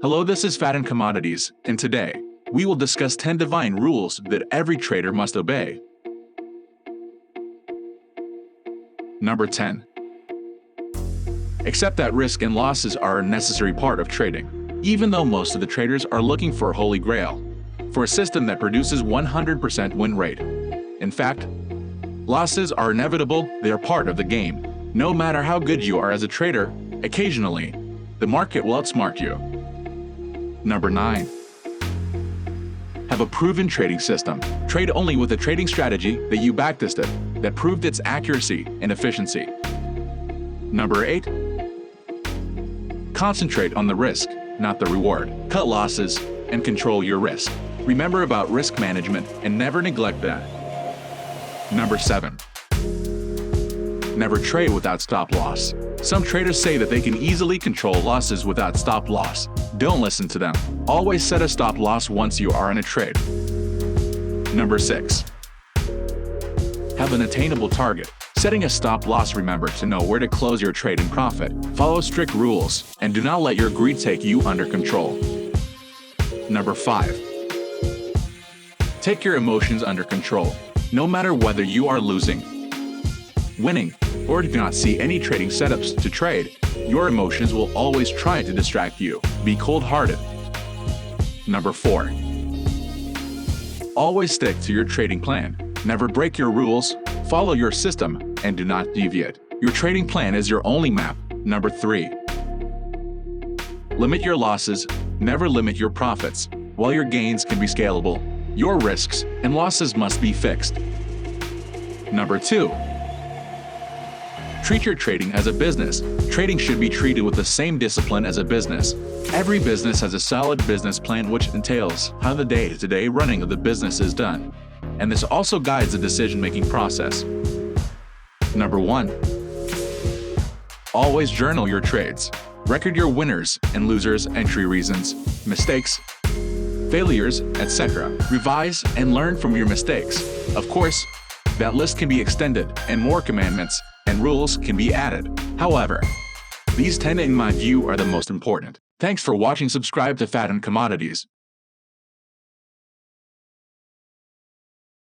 Hello, this is FATAN Commodities, and today, we will discuss 10 divine rules that every trader must obey. Number 10. Accept that risk and losses are a necessary part of trading, even though most of the traders are looking for a holy grail, for a system that produces 100% win rate. In fact, losses are inevitable, they are part of the game. No matter how good you are as a trader, occasionally, the market will outsmart you. Number 9. Have a proven trading system. Trade only with a trading strategy that you backtested, that proved its accuracy and efficiency. Number 8. Concentrate on the risk, not the reward. Cut losses and control your risk. Remember about risk management and never neglect that. Number 7. Never trade without stop loss. Some traders say that they can easily control losses without stop loss. Don't listen to them. Always set a stop loss once you are in a trade. Number 6. Have an attainable target. Setting a stop loss, remember to know where to close your trade and profit. Follow strict rules, and do not let your greed take you under control. Number 5. Take your emotions under control. No matter whether you are losing, winning, or do not see any trading setups to trade, your emotions will always try to distract you. Be cold-hearted. Number 4. Always stick to your trading plan. Never break your rules, follow your system, and do not deviate. Your trading plan is your only map. Number 3. Limit your losses, never limit your profits. While your gains can be scalable, your risks and losses must be fixed. Number 2. Treat your trading as a business. Trading should be treated with the same discipline as a business. Every business has a solid business plan which entails how the day-to-day running of the business is done. And this also guides the decision-making process. Number 1. Always journal your trades. Record your winners and losers, entry reasons, mistakes, failures, etc. Revise and learn from your mistakes. Of course, that list can be extended and more commandments and rules can be added. However, these 10 in my view are the most important. Thanks for watching. Subscribe to FATAN Commodities.